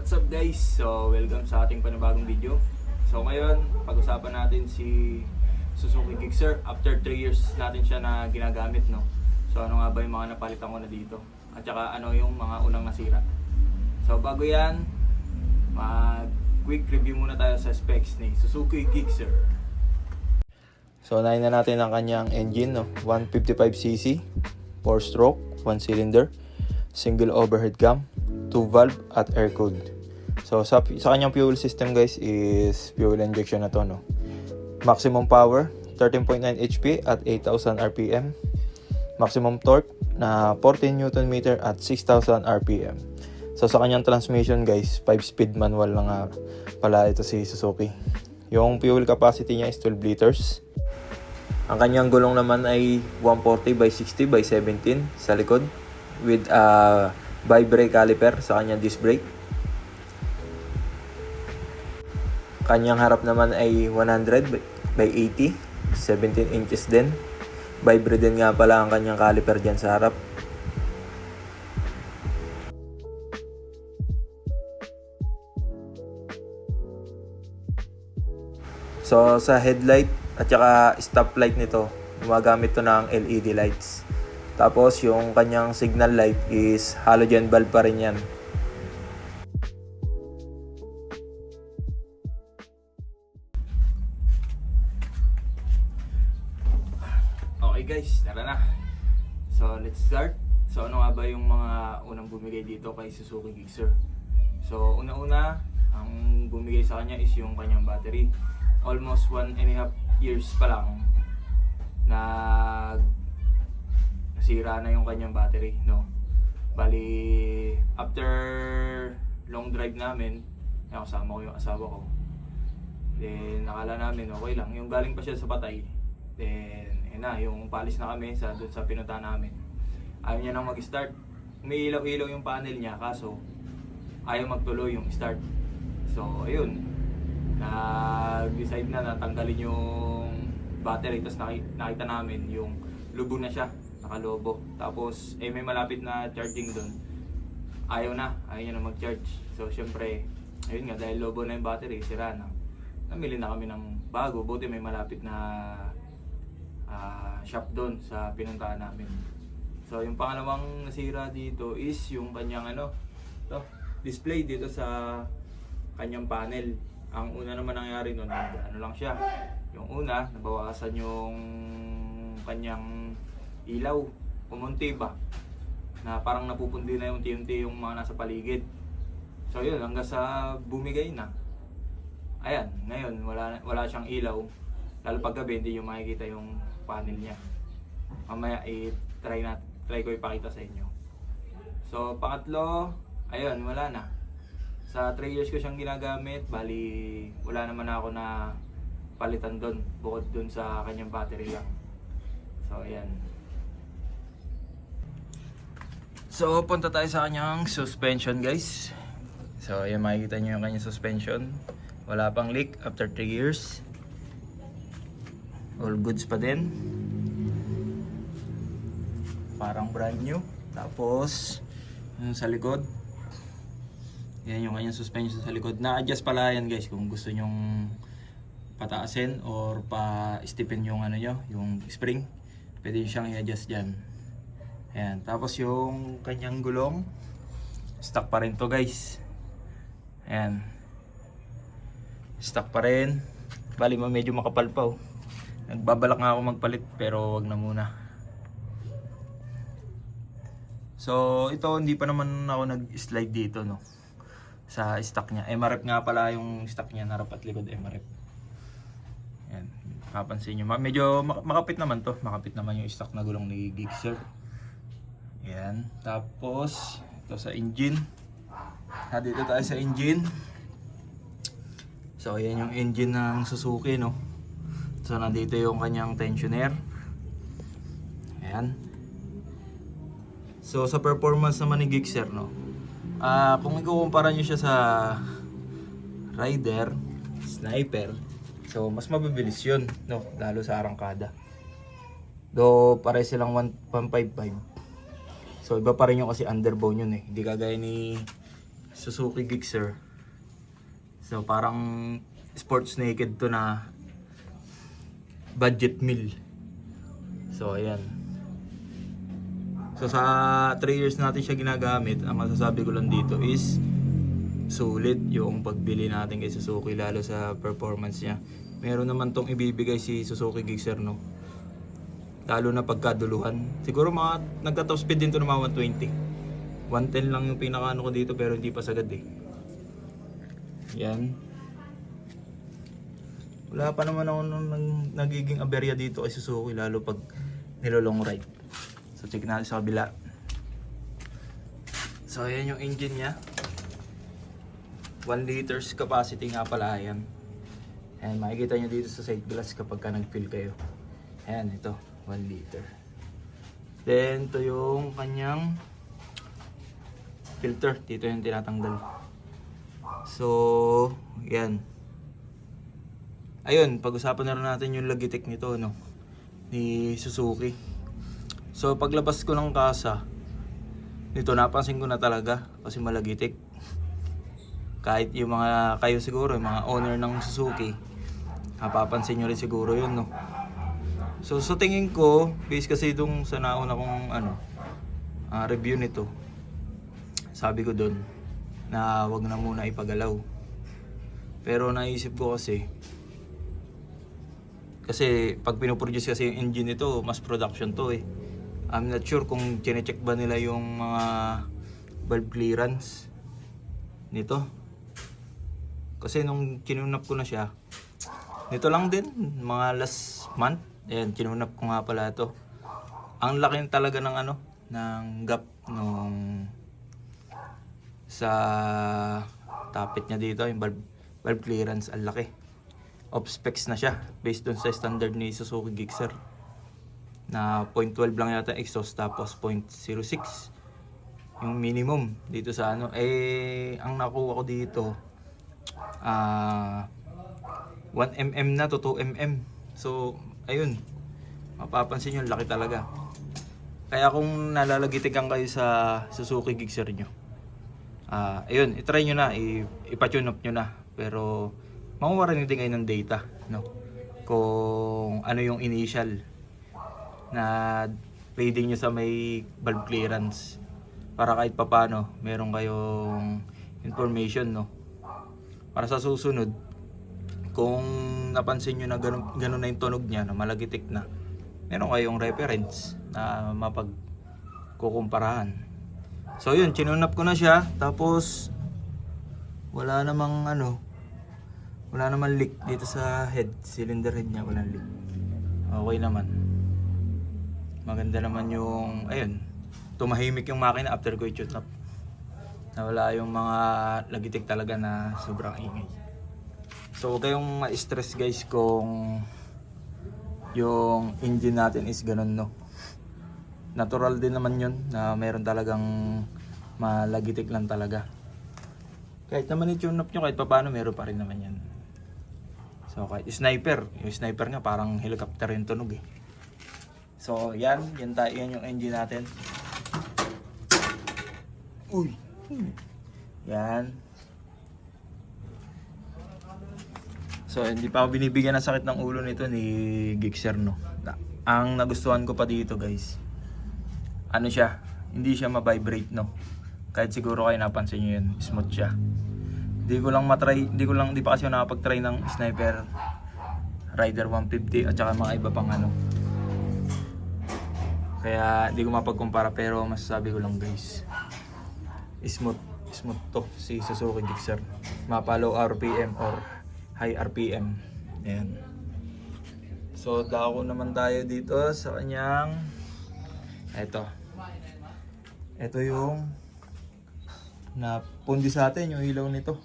What's up guys? So welcome sa ating panibagong video. So ngayon, pag-usapan natin si Suzuki Gixxer. After 3 years natin siya na ginagamit, no? So ano nga ba yung mga napalitan ko na dito? At saka ano yung mga unang nasira? So bago yan, quick review muna tayo sa specs ni Suzuki Gixxer. So unahin na natin ang kanyang engine, no? 155cc, 4-stroke, 1-cylinder, single overhead cam, 2-valve at air-cooled. So sa kanyang fuel system guys is fuel injection na to, no? Maximum power 13.9 HP at 8,000 RPM. Maximum torque na 14 Nm at 6,000 RPM. So sa kanyang transmission guys, 5-speed manual na nga pala ito si Suzuki. Yung fuel capacity niya is 12 liters. Ang kanyang gulong naman ay 140/60/17 sa likod with bi-brake caliper sa kanyang disc brake. Kanyang harap naman ay 100/80, 17 inches din. Bi-brake din nga pala ang kanyang caliper dyan sa harap. So sa headlight at saka stoplight nito, gumagamit to ng LED lights. Tapos yung kanyang signal light is halogen bulb pa rin yan. Okay guys, tara na. So let's start. So ano nga ba yung mga unang bumigay dito kay Suzuki Gixxer? So una-una, ang bumigay sa kanya is yung kanyang battery. Almost 1.5 years pa lang nasira na yung kanyang battery, no? Bali, after long drive namin, kasama ko yung asawa ko. Then, nakala namin okay lang. Yung galing pa siya sa Patay. Then, yung palis na kami doon sa pinunta namin. Ayaw niya nang mag-start. Umiilaw-ilaw yung panel niya, kaso ayaw magtuloy yung start. So, ayun. Nag-decide na natanggalin yung battery. Tapos nakita namin yung lubo na siya, nakalobo. Tapos may malapit na charging doon. Ayaw niya na mag-charge. So syempre, ayun nga, dahil lobo na yung battery, sira na. Namili na kami ng bago. Buti may malapit na shop doon sa pinuntahan namin. So yung pangalawang nasira dito is yung kanyang display dito sa kanyang panel. Ang una naman nangyari nun, lang siya. Yung una, nabawasan yung kanyang ilaw. Pumunti ba? Na parang napupundi na yung unti-unti yung mga nasa paligid. So yun, hanggang sa bumigay na. Ayan, ngayon wala siyang ilaw. Lalo pag gabi, hindi yung makikita yung panel niya. Mamaya try ko ipakita sa inyo. So pangatlo, ayun, wala na. Sa 3 years ko siyang ginagamit, bali wala naman ako na palitan doon, bukod doon sa kanyang battery lang. So ayan. So punta tayo sa kanyang suspension guys. So ayan, makikita nyo yung kanyang suspension. Wala pang leak after 3 years. All goods pa din. Parang brand new. Tapos sa likod, yan yung kanyang suspension sa likod. Na-adjust pala yan guys kung gusto nyong pataasin or pa-stipin yung yung spring. Pwede siyang i-adjust dyan. Ayan. Tapos yung kanyang gulong, stock pa rin to guys. Ayan. Stock pa rin. Bali medyo makapal pa oh. Nagbabalak nga ako magpalit pero wag na muna. So ito, hindi pa naman ako nag-slide dito, no? Sa stock niya. MRF nga pala yung stock niya, harap at likod MRF. Ayan, mapapansin nyo. Medyo makapit naman to. Makapit naman yung stock na gulong ni Gixxer. Ayan. Tapos, ito sa engine. Dito tayo sa engine. So, ayan yung engine ng Suzuki, no? So, nandito yung kanyang tensioner. Ayan. So, sa performance naman ni Gixxer, no? Kung ikukumpara nyo siya sa Rider, Sniper, so mas mabibilis yun, no? Lalo sa arangkada. Do pare silang 155. So iba pa rin yung kasi underbone yun eh. Hindi kagaya ni Suzuki Gixxer. So parang sports naked to na budget meal. So ayan. So sa 3 years natin siya ginagamit, ang masasabi ko lang dito is sulit yung pagbili natin kay Suzuki, lalo sa performance niya. Meron naman tong ibibigay si Suzuki Gixxer, no? Lalo na pagkaduluhan. Siguro mga nagka-top speed din to ng mga 120. 110 lang yung pinakaano ko dito, pero hindi pa sagad eh. Yan. Wala pa naman ako nung nagiging aberya dito kay Suzuki, lalo pag nilolong ride. So check natin sa kabila. So ayan yung engine niya. 1 liters capacity nga pala yan. Ayan, makikita nyo dito sa side glass kapag ka nag-fill kayo. Ayan, ito, 1 liter. Then, ito yung kanyang filter. Dito yung tinatanggal. So, yan. Ayun, pag-usapan na rin natin yung Logitech nito, no? Ni Suzuki. So, paglabas ko ng kasa, nito napansin ko na talaga kasi Logitech. Kahit yung mga, kayo siguro, yung mga owner ng Suzuki, mapapansin nyo rin siguro yun, no? So tingin ko, based kasi itong sa nauna kong review nito, sabi ko dun na wag na muna ipagalaw. Pero naisip ko kasi pag pinoproduce kasi yung engine nito, mass production to eh. I'm not sure kung chinecheck ba nila yung mga valve clearance nito. Kasi nung kinunap ko na siya, nito lang din, mga last month. Ayan, kinunap ko nga pala ito. Ang laki talaga ng ng gap nung sa tapit niya dito, yung valve clearance, ang laki. Off specs na siya, based dun sa standard ni Suzuki Gixxer. Na 0.12 lang yata exhaust, tapos 0.06 yung minimum dito sa ang nakuha ko dito 1mm na to 2mm. So ayun, mapapansin nyo, laki talaga. Kaya kung nalalagitikan kayo sa Suzuki Gixxer nyo, ayun, itry nyo na, ipatune up nyo na. Pero makuha rin din kayo ng data, no? Kung ano yung initial na reading nyo sa may valve clearance, para kahit papano meron kayong information, no? Para sa susunod, kung napansin nyo na ganun na yung tunog niya, na malagitik na, meron kayong reference na mapagkukumparahan. So yun, chinunap ko na siya, tapos wala namang leak dito sa head, cylinder head niya, walang leak. Okay naman. Maganda naman yung, ayun, tumahimik yung makina after ko i-tune up. Nawala yung mga Logitech talaga na sobrang ingay. So huwag kayong ma-stress guys kung yung engine natin is ganun, no? Natural din naman yun na meron talagang Logitech lang talaga. Kahit naman i-tune up nyo, kahit paano meron pa rin naman yan. So kahit sniper, yung sniper nga parang helicopter yung tunog eh. So yan yung engine natin. Uy! Yan. So hindi pa ako binibigyan ng sakit ng ulo nito ni Gixxer, no. Ang nagustuhan ko pa dito guys, siya, hindi siya ma-vibrate, no. Kahit siguro kayo napansin niyo yun, smooth siya. Hindi pa kasi ako nakapag-try ng Sniper Rider 150 at saka mga iba pang Kaya hindi ko mapagkumpara, pero masasabi ko lang guys, smooth to si Suzuki Gixxer. Mapa low RPM or high RPM. Ayan. So dako naman tayo dito sa kanyang ito yung napundi sa atin yung ilaw nito.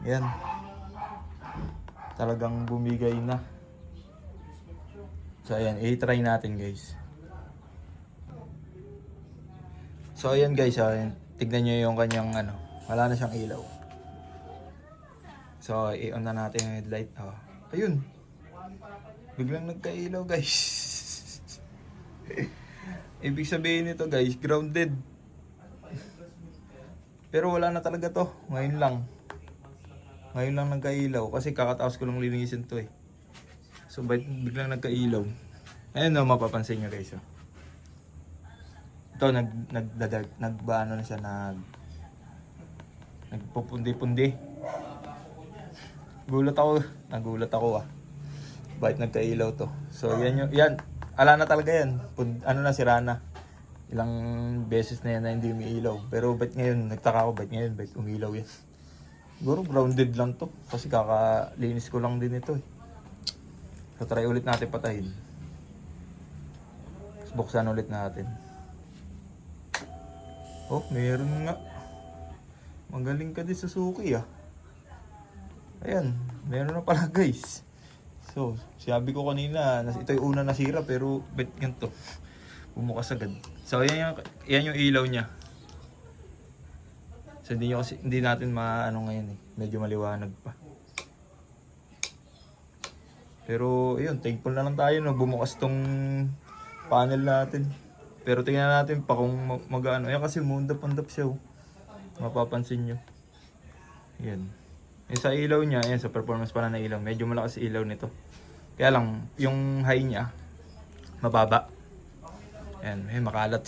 Ayan. Talagang bumigay na. So ayan, i-try natin guys. So ayan guys, tignan nyo yung kanyang wala na siyang ilaw. So i-on na natin yung headlight. Ayun. Biglang nagka-ilaw guys. Ibig sabihin nito guys, grounded. Pero wala na talaga to. Ngayon lang. Ngayon lang nagkailaw. Kasi kakataos ko lang linisin to eh. So biglang nagkailaw. Ayun no, mapapansin nyo guys. Oh. Ito, nagbaano na siya, nagpupundi-pundi. Nagulat ako ah. Bakit nagkailaw to? So yan. Ala na talaga yan. Sira na. Ilang beses na yan na hindi umiilaw. Pero ba't ngayon, nagtaka ako ba't umiilaw yan? Siguro grounded lang to. Kasi kakalinis ko lang din ito eh. So try ulit natin patayin. Tapos buksan ulit natin. Oh, meron nga. Magaling ka din sa Suzuki ah. Ayan, meron na pala guys. So, sabi ko kanina, ito yung una nasira pero ba't ganito? Bumukas agad. So, yan yung ilaw niya. So, hindi natin maano ngayon eh. Medyo maliwanag pa. Pero, ayun, thankful na lang tayo no. Bumukas tong panel natin. Pero tingnan natin pa kung mag-ano. Ayan kasi mundap-undap siya oh. Mapapansin nyo. Ayan. Yung sa ilaw niya, ayan, sa performance pala na ilaw. Medyo malakas ilaw nito. Kaya lang, yung high niya, mababa. Ayan, may makalat.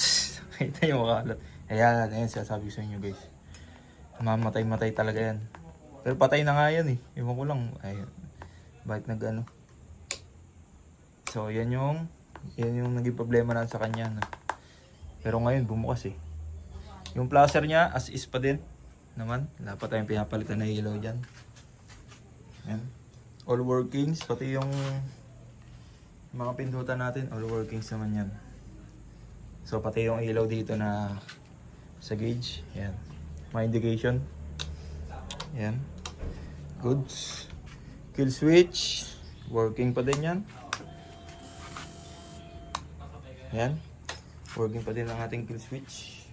Kita yung makalat. Ayan, sasabi ko sa inyo guys. Mamatay-matay talaga yan. Pero patay na nga yan eh. Ewan ko lang. Ayan. Bakit nag-ano? So, yan yung naging problema na sa kanya. No? Pero ngayon, bumukas eh. Yung placer niya, as is pa din. Naman, wala pa tayong pinapalitan na ilaw dyan. Ayan. All workings, pati yung mga pindutan natin, all workings naman yan. So, pati yung ilaw dito na sa gauge. Ayan. May indication. Ayan. Goods. Kill switch. Working pa din yan. Ayan. Working pa din ang ating kill switch.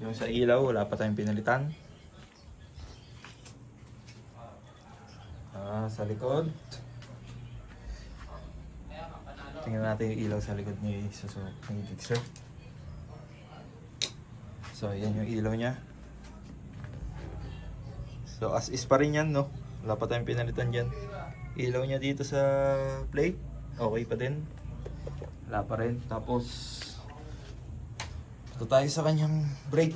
Yung sa ilaw, wala pa tayong pinalitan. Sa likod. Tingnan natin yung ilaw sa likod ni Gixxer. So, yan yung ilaw niya. So, as is pa rin yan, no? Wala pa tayong pinalitan dyan. Ilaw niya dito sa plate. Okay pa din. Wala pa rin. Tapos, ito tayo sa kanyang brake.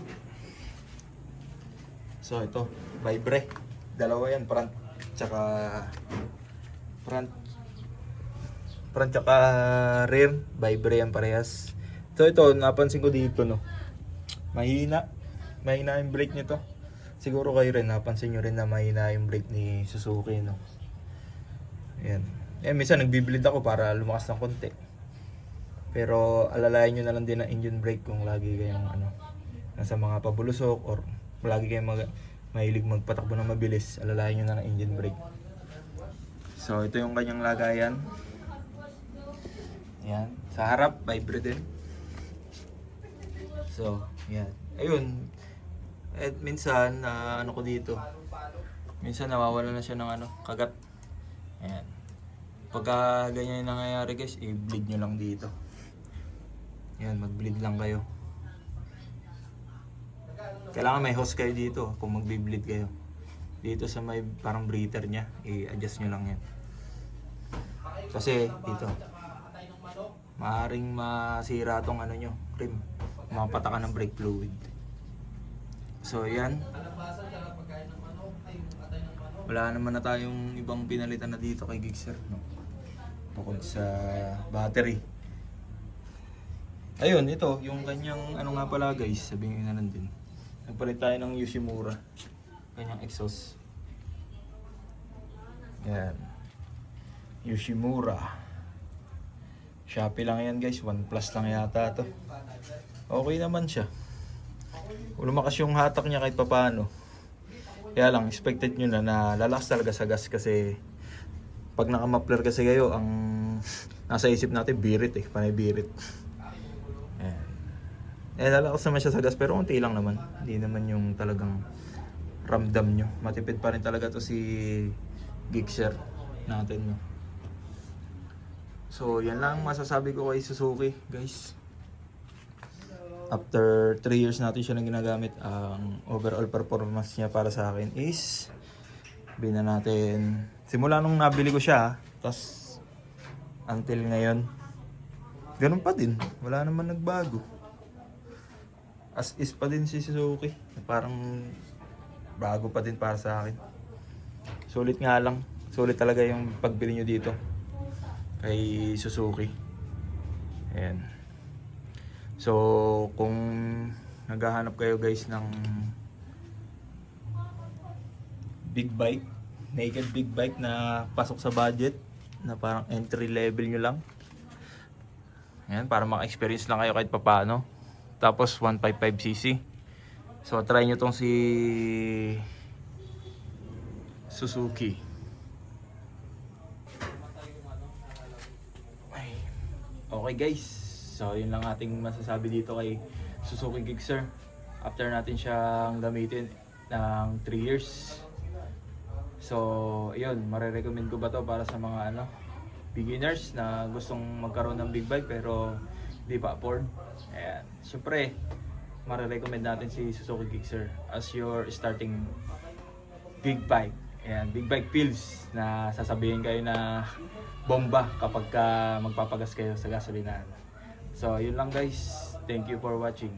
So, ito. Vibre. Dalawa yan. Front tsaka rear. Vibre yan parehas. So, ito. Napansin ko dito, no? Mahina yung brake nito. Siguro kayo rin, napansin nyo rin na mahina yung brake ni Suzuki, no? Ayan. Minsan nagbibleed ako para lumakas ng konti. Pero alalayan nyo na lang din ang engine brake kung lagi kayong nasa mga pabulusok or lagi kayong mahilig magpatakbo ng mabilis. Alalayan nyo na ng engine brake. So, ito yung kanyang lagayan. Ayan. Sa harap, vibre din. So, yan. Ayun. At minsan, ko dito. Minsan nawawala na siya ng kagat. Ayan. Pagka ganyan yung nangyayari guys, i-bleed nyo lang dito. Ayan, mag-bleed lang kayo. Kailangan may hose kayo dito kung mag-bleed kayo. Dito sa may parang breather niya, i-adjust nyo lang yan. Kasi dito, maaaring masira tong nyo, rim. Mapatakan ng brake fluid. So yan. Wala naman na tayong ibang pinalitan na dito kay Gixxer, no? Bukod sa battery. Ayun, ito, yung kanyang nga pala guys, sabihin na lang din. Nagpalit tayo ng Yoshimura. Kanyang exhaust. Yan. Yoshimura. Shopee lang yan guys, OnePlus lang yata to. Okay naman siya. Lumakas yung hatak niya kahit papaano. Kaya lang, expected nyo na lalakas talaga sa gas kasi pag naka-muffler kasi kayo, ang nasa isip natin, birit eh, panay birit. Lalakas naman siya sa gas pero unti lang naman. Hindi naman yung talagang ramdam nyo. Matipid pa rin talaga to si Gixxer natin, no? So yan lang masasabi ko kay Suzuki guys. After 3 years natin siya nang ginagamit, ang overall performance niya para sa akin is bina natin simula nung nabili ko siya, tas until ngayon ganun pa din, wala naman nagbago, as is pa din si Suzuki, parang bago pa din para sa akin. Sulit nga lang, sulit talaga yung pagbili nyo dito kay Suzuki. Ayan. So, kung naghahanap kayo guys ng big bike, naked big bike na pasok sa budget, na parang entry level nyo lang, ayan, para maka-experience lang kayo kahit papano. Tapos 155cc. So, try nyo tong si Suzuki. Okay guys, so yun lang ating masasabi dito kay Suzuki Gixxer. After natin siyang gamitin ng 3 years. So, yun, marirecommend ko ba to para sa mga beginners na gustong magkaroon ng big bike pero di pa afford. Ayan. Siyempre, marirecommend natin si Suzuki Gixxer as your starting big bike. Ayan, big bike feels na sasabihin kayo na bomba kapag magpapagas kayo sa gasolinahan. So, yun lang guys. Thank you for watching.